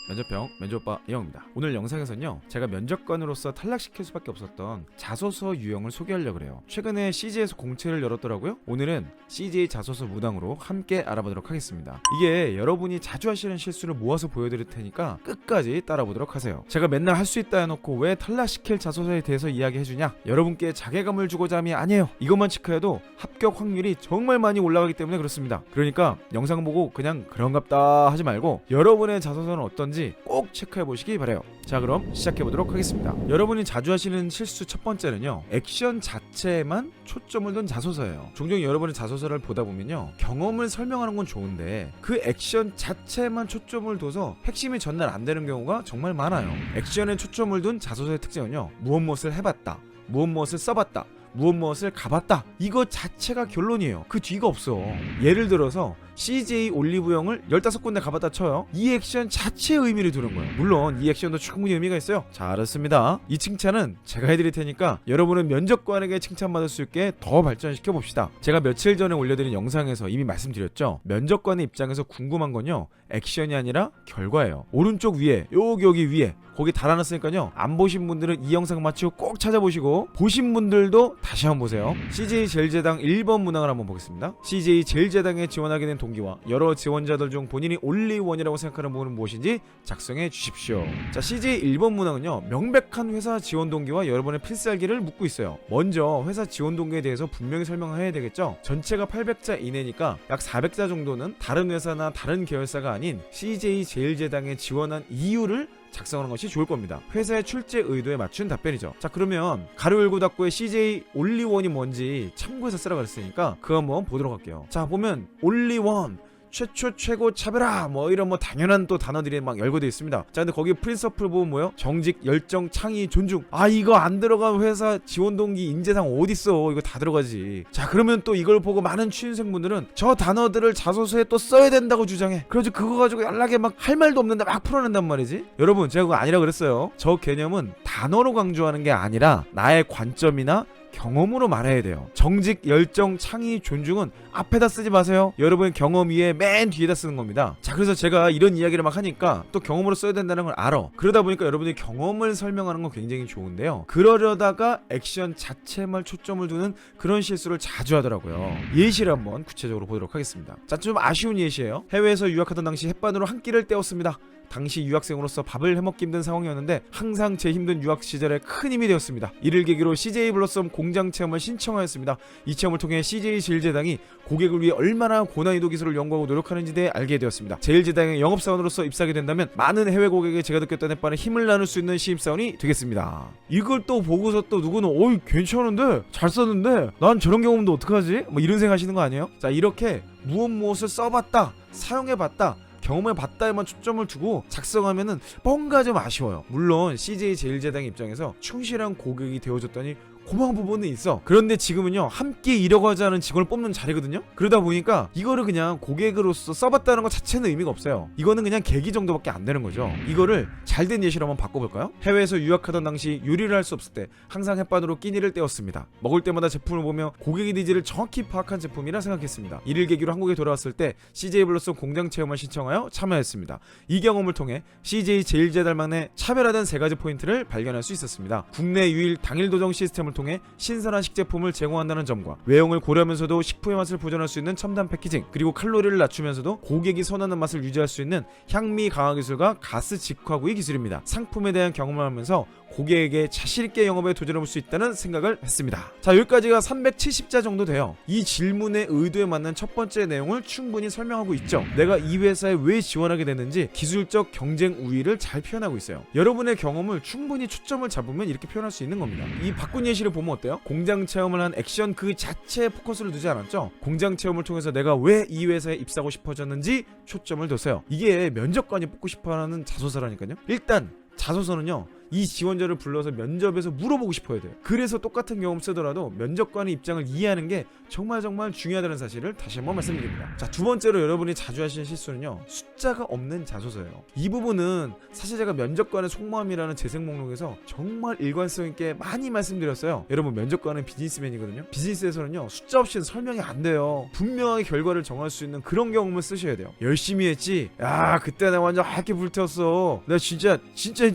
면접병 면접오빠 이영입니다. 오늘 영상에서는요, 제가 면접관으로서 탈락시킬 수밖에 없었던 자소서 유형을 소개하려고 해요. 최근에 CJ에서 공채를 열었더라고요. 오늘은 CJ 자소서 무당으로 함께 알아보도록 하겠습니다. 이게 여러분이 자주 하시는 실수를 모아서 보여드릴 테니까 끝까지 따라보도록 하세요. 제가 맨날 할 수 있다 해놓고 왜 탈락시킬 자소서에 대해서 이야기해주냐? 여러분께 자괴감을 주고자 함이 아니에요. 이것만 체크해도 합격 확률이 정말 많이 올라가기 때문에 그렇습니다. 그러니까 영상 보고 그냥 그런갑다 하지 말고 여러분의 자소서는 어떤지 꼭 체크해 보시기 바래요. 자, 그럼 시작해 보도록 하겠습니다. 여러분이 자주 하시는 실수 첫 번째는요, 액션 자체에만 초점을 둔 자소서예요. 종종 여러분의 자소서를 보다 보면요, 경험을 설명하는 건 좋은데 그 액션 자체에만 초점을 둬서 핵심이 전달 안 되는 경우가 정말 많아요. 액션에 초점을 둔 자소서의 특징은요, 무엇을 해봤다, 무엇을 써봤다, 무엇을 가봤다, 이거 자체가 결론이에요. 그 뒤가 없어. 예를 들어서 CJ 올리브영을 15군데 가봤다 쳐요. 이 액션 자체의 의미를 두는 거예요. 물론 이 액션도 충분히 의미가 있어요. 잘했습니다. 이 칭찬은 제가 해드릴 테니까 여러분은 면접관에게 칭찬받을 수 있게 더 발전시켜 봅시다. 제가 며칠 전에 올려드린 영상에서 이미 말씀드렸죠. 면접관의 입장에서 궁금한 건요, 액션이 아니라 결과예요. 오른쪽 위에, 여기 위에, 거기 달아놨으니까요, 안 보신 분들은 이 영상 마치고 꼭 찾아보시고, 보신 분들도 다시 한번 보세요. CJ 제일제당 1번 문항을 한번 보겠습니다. CJ 제일제당에 지원하게 된 동기와 여러 지원자들 중 본인이 올리원이라고 생각하는 부분은 무엇인지 작성해 주십시오. 자, CJ 1번 문항은요, 명백한 회사 지원 동기와 여러분의 필살기를 묻고 있어요. 먼저 회사 지원 동기에 대해서 분명히 설명해야 되겠죠. 전체가 800자 이내니까 약 400자 정도는 다른 회사나 다른 계열사가 아닌 CJ 제일제당에 지원한 이유를 작성하는 것이 좋을 겁니다. 회사의 출제 의도에 맞춘 답변이죠. 자, 그러면 가로 열고 닫고의 CJ 올리원이 뭔지 참고해서 쓰라 그랬으니까 그거 한번 보도록 할게요. 자, 보면 올리원, 최초, 최고, 차별화, 이런 당연한 또 단어들이 막 열거되어 있습니다. 자, 근데 거기 프린서플 보면 뭐요? 정직, 열정, 창의, 존중. 아, 이거 안 들어간 회사 지원 동기 인재상 어딨어? 이거 다 들어가지. 자, 그러면 또 이걸 보고 많은 취준생분들은 저 단어들을 자소서에 또 써야 된다고 주장해. 그래서 그거 가지고 연락에 막 할 말도 없는데 막 풀어낸단 말이지. 여러분, 제가 그거 아니라 그랬어요. 저 개념은 단어로 강조하는 게 아니라 나의 관점이나 경험으로 말해야 돼요. 정직, 열정, 창의, 존중은 앞에다 쓰지 마세요. 여러분의 경험 위에 맨 뒤에다 쓰는 겁니다. 자, 그래서 제가 이런 이야기를 막 하니까 또 경험으로 써야 된다는 걸 알아. 그러다 보니까 여러분이 경험을 설명하는 건 굉장히 좋은데요, 그러려다가 액션 자체만 초점을 두는 그런 실수를 자주 하더라고요. 예시를 한번 구체적으로 보도록 하겠습니다. 자, 좀 아쉬운 예시예요. 해외에서 유학하던 당시 햇반으로 한 끼를 때웠습니다. 당시 유학생으로서 밥을 해먹기 힘든 상황이었는데 항상 제 힘든 유학 시절에 큰 힘이 되었습니다. 이를 계기로 CJ 블러썸 공장 체험을 신청하였습니다. 이 체험을 통해 CJ 제일제당이 고객을 위해 얼마나 고난이도 기술을 연구하고 노력하는지에 대해 알게 되었습니다. 제일제당의 영업사원으로서 입사하게 된다면 많은 해외 고객에 제가 느꼈던 햇반에 힘을 나눌 수 있는 신입사원이 되겠습니다. 이걸 또 보고서 또 누구는 어이 괜찮은데? 잘 썼는데? 난 저런 경험도 어떡하지? 이런 생각하시는 거 아니에요? 자, 이렇게 무엇을 써봤다, 사용해봤다, 경험해봤다에만 초점을 두고 작성하면은 뭔가 좀 아쉬워요. 물론 CJ 제일제당 입장에서 충실한 고객이 되어줬더니 고마운 부분은 있어. 그런데 지금은요, 함께 일하고 하자는 직원을 뽑는 자리거든요. 그러다 보니까 이거를 그냥 고객으로서 써봤다는 것 자체는 의미가 없어요. 이거는 그냥 계기 정도밖에 안 되는 거죠. 이거를 잘된 예시로 한번 바꿔볼까요? 해외에서 유학하던 당시 요리를 할 수 없을 때 항상 햇반으로 끼니를 때웠습니다. 먹을 때마다 제품을 보며 고객의 니즈를 정확히 파악한 제품이라 생각했습니다. 이를 계기로 한국에 돌아왔을 때 CJ 블러썸 공장 체험을 신청하여 참여했습니다. 이 경험을 통해 CJ 제일제당만의 차별화된 3가지 포인트를 발견할 수 있었습니다. 국내 유일 당일 도정 시스템을 통해 신선한 식제품을 제공한다는 점과 외형을 고려하면서도 식품의 맛을 보존할 수 있는 첨단 패키징, 그리고 칼로리를 낮추면서도 고객이 선호하는 맛을 유지할 수 있는 향미 강화 기술과 가스 직화구이 기술입니다. 상품에 대한 경험을 하면서 고객에게 자신있게 영업에 도전해볼 수 있다는 생각을 했습니다. 자, 여기까지가 370자 정도 돼요. 이 질문의 의도에 맞는 첫 번째 내용을 충분히 설명하고 있죠. 내가 이 회사에 왜 지원하게 됐는지 기술적 경쟁 우위를 잘 표현하고 있어요. 여러분의 경험을 충분히 초점을 잡으면 이렇게 표현할 수 있는 겁니다. 이 바꾼 예시를 보면 어때요? 공장 체험을 한 액션 그 자체에 포커스를 두지 않았죠. 공장 체험을 통해서 내가 왜 이 회사에 입사하고 싶어졌는지 초점을 뒀어요. 이게 면접관이 뽑고 싶어하는 자소서라니까요. 일단 자소서는요, 이 지원자를 불러서 면접에서 물어보고 싶어야 돼요. 그래서 똑같은 경험 쓰더라도 면접관의 입장을 이해하는 게 정말 중요하다는 사실을 다시 한번 말씀드립니다. 자, 두 번째로 여러분이 자주 하시는 실수는요, 숫자가 없는 자소서예요. 이 부분은 사실 제가 면접관의 속마음이라는 재생 목록에서 정말 일관성 있게 많이 말씀드렸어요. 여러분, 면접관은 비즈니스맨이거든요. 비즈니스에서는요, 숫자 없이는 설명이 안 돼요. 분명하게 결과를 정할 수 있는 그런 경험을 쓰셔야 돼요. 열심히 했지? 야, 그때 내가 완전 하얗게 불태웠어. 내가 진짜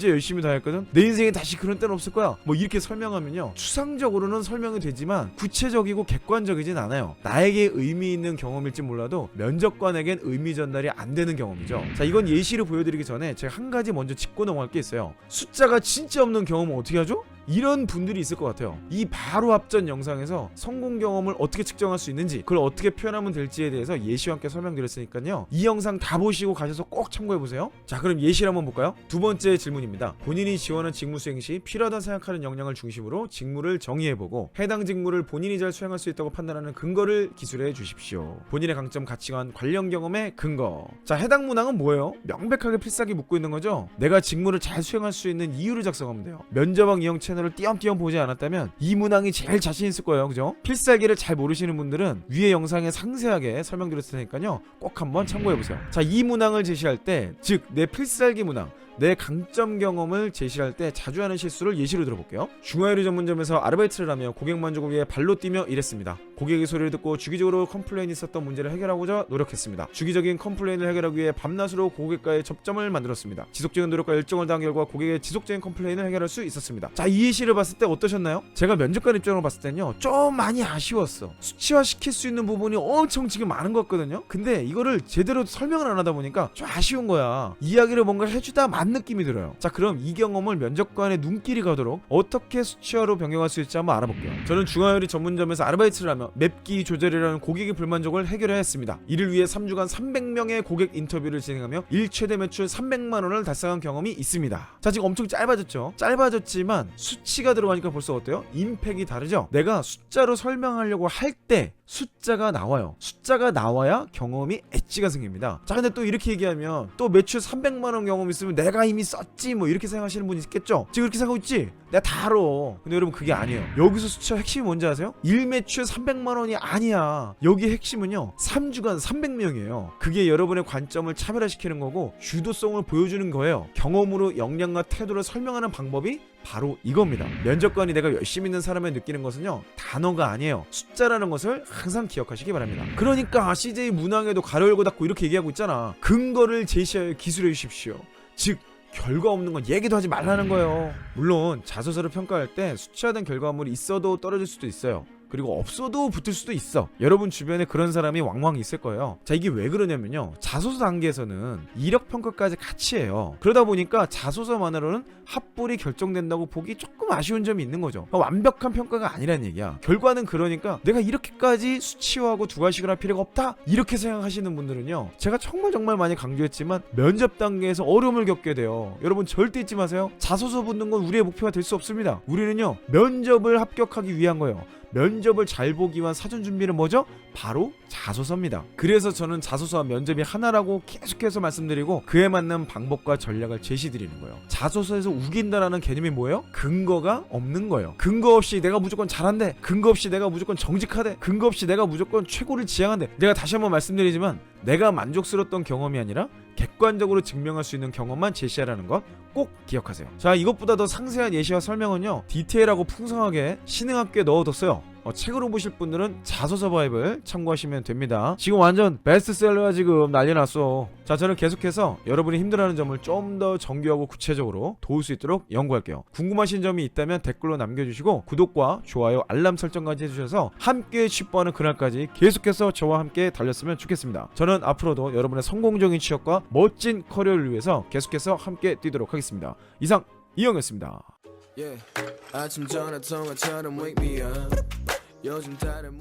열심히 다 했거든. 내 인생에 다시 그런 때는 없을 거야. 뭐 이렇게 설명하면요, 추상적으로는 설명이 되지만 구체적이고 객관적이진 않아요. 나에게 의미 있는 경험일지 몰라도 면접관에겐 의미 전달이 안 되는 경험이죠. 자, 이건 예시를 보여드리기 전에 제가 한 가지 먼저 짚고 넘어갈 게 있어요. 숫자가 진짜 없는 경험은 어떻게 하죠? 이런 분들이 있을 것 같아요. 이 바로 앞전 영상에서 성공 경험을 어떻게 측정할 수 있는지, 그걸 어떻게 표현하면 될지에 대해서 예시와 함께 설명드렸으니까요, 이 영상 다 보시고 가셔서 꼭 참고해보세요. 자, 그럼 예시를 한번 볼까요? 두 번째 질문입니다. 본인이 지원한 직무 수행 시 필요하다 생각하는 역량을 중심으로 직무를 정의해보고 해당 직무를 본인이 잘 수행할 수 있다고 판단하는 근거를 기술해 주십시오. 본인의 강점, 가치관, 관련 경험의 근거. 자, 해당 문항은 뭐예요? 명백하게 필살기 묻고 있는 거죠. 내가 직무를 잘 수행할 수 있는 이유를 작성하면 돼요. 면접왕 이용 채널을 띄엄띄엄 보지 않았다면 이 문항이 제일 자신 있을 거예요. 그죠? 필살기를 잘 모르시는 분들은 위에 영상에 상세하게 설명드렸을 테니까요, 꼭 한번 참고해보세요. 자, 이 문항을 제시할 때, 즉 내 필살기 문항, 내 강점 경험을 제시할 때 자주 하는 실수를 예시로 들어볼게요. 중화요리 전문점에서 아르바이트를 하며 고객 만족을 위해 발로 뛰며 일했습니다. 고객의 소리를 듣고 주기적으로 컴플레인이 있었던 문제를 해결하고자 노력했습니다. 주기적인 컴플레인을 해결하기 위해 밤낮으로 고객과의 접점을 만들었습니다. 지속적인 노력과 열정을 다한 결과 고객의 지속적인 컴플레인을 해결할 수 있었습니다. 자, 이 예시를 봤을 때 어떠셨나요? 제가 면접관 입장으로 봤을 때는요, 좀 많이 아쉬웠어. 수치화시킬 수 있는 부분이 엄청 지금 많은 것 같거든요. 근데 이거를 제대로 설명을 안 하다 보니까 좀 아쉬운 거야. 이야기를 뭔가 해주다 만 느낌이 들어요. 자, 그럼 이 경험을 면접관의 눈길이 가도록 어떻게 수치화로 변경할 수 있을지 한번 알아볼게요. 저는 중화요리 전문점에서 아르바이트를 하며 맵기 조절이라는 고객의 불만족을 해결해야 했습니다. 이를 위해 3주간 300명의 고객 인터뷰를 진행하며 일 최대 매출 300만 원을 달성한 경험이 있습니다. 자, 지금 엄청 짧아졌죠? 짧아졌지만 수치가 들어가니까 벌써 어때요? 임팩이 다르죠? 내가 숫자로 설명하려고 할 때 숫자가 나와요. 숫자가 나와야 경험이 엣지가 생깁니다. 자, 근데 또 이렇게 얘기하면 또 매출 300만 원 경험 있으면 내가 이미 썼지 뭐 이렇게 생각하시는 분이 있겠죠? 지금 그렇게 생각하고 있지? 내가 다 알아. 근데 여러분, 그게 아니에요. 여기서 수치와 핵심이 뭔지 아세요? 일 매출 300만 원이 아니야. 여기 핵심은요, 3주간 300명이에요. 그게 여러분의 관점을 차별화시키는 거고 주도성을 보여주는 거예요. 경험으로 역량과 태도를 설명하는 방법이 바로 이겁니다. 면접관이 내가 열심히 있는 사람을 느끼는 것은요, 단어가 아니에요. 숫자라는 것을 항상 기억하시기 바랍니다. 그러니까 CJ 문항에도 가로 열고 닫고 이렇게 얘기하고 있잖아. 근거를 제시하여 기술해 주십시오. 즉, 결과 없는 건 얘기도 하지 말라는 거예요. 물론 자소서를 평가할 때 수치화된 결과물이 있어도 떨어질 수도 있어요. 그리고 없어도 붙을 수도 있어. 여러분 주변에 그런 사람이 왕왕 있을 거예요. 자, 이게 왜 그러냐면요, 자소서 단계에서는 이력 평가까지 같이 해요. 그러다 보니까 자소서만으로는 합불이 결정된다고 보기 조금 아쉬운 점이 있는 거죠. 완벽한 평가가 아니란 얘기야. 결과는 그러니까 내가 이렇게까지 수치화하고 두괄식을 할 필요가 없다, 이렇게 생각하시는 분들은요, 제가 정말 많이 강조했지만 면접 단계에서 어려움을 겪게 돼요. 여러분 절대 잊지 마세요. 자소서 붙는 건 우리의 목표가 될 수 없습니다. 우리는요, 면접을 합격하기 위한 거예요. 면접을 잘 보기 위한 사전 준비는 뭐죠? 바로 자소서입니다. 그래서 저는 자소서와 면접이 하나라고 계속해서 말씀드리고 그에 맞는 방법과 전략을 제시드리는 거예요. 자소서에서 우긴다라는 개념이 뭐예요? 근거가 없는 거예요. 근거 없이 내가 무조건 잘한대, 근거 없이 내가 무조건 정직하대, 근거 없이 내가 무조건 최고를 지향한대. 내가 다시 한번 말씀드리지만 내가 만족스러웠던 경험이 아니라 객관적으로 증명할 수 있는 경험만 제시하라는 것 꼭 기억하세요. 자, 이것보다 더 상세한 예시와 설명은요, 디테일하고 풍성하게 신흥학교에 넣어뒀어요. 책으로 보실 분들은 자소서 바이블 참고하시면 됩니다. 지금 완전 베스트셀러야. 지금 난리 났어. 자, 저는 계속해서 여러분이 힘들어하는 점을 좀 더 정교하고 구체적으로 도울 수 있도록 연구할게요. 궁금하신 점이 있다면 댓글로 남겨주시고 구독과 좋아요, 알람 설정까지 해주셔서 함께 취업하는 그날까지 계속해서 저와 함께 달렸으면 좋겠습니다. 저는 앞으로도 여러분의 성공적인 취업과 멋진 커리어를 위해서 계속해서 함께 뛰도록 하겠습니다. 이상 이영이었습니다. 아침 전화 통화처럼 wake me up. 요즘 다른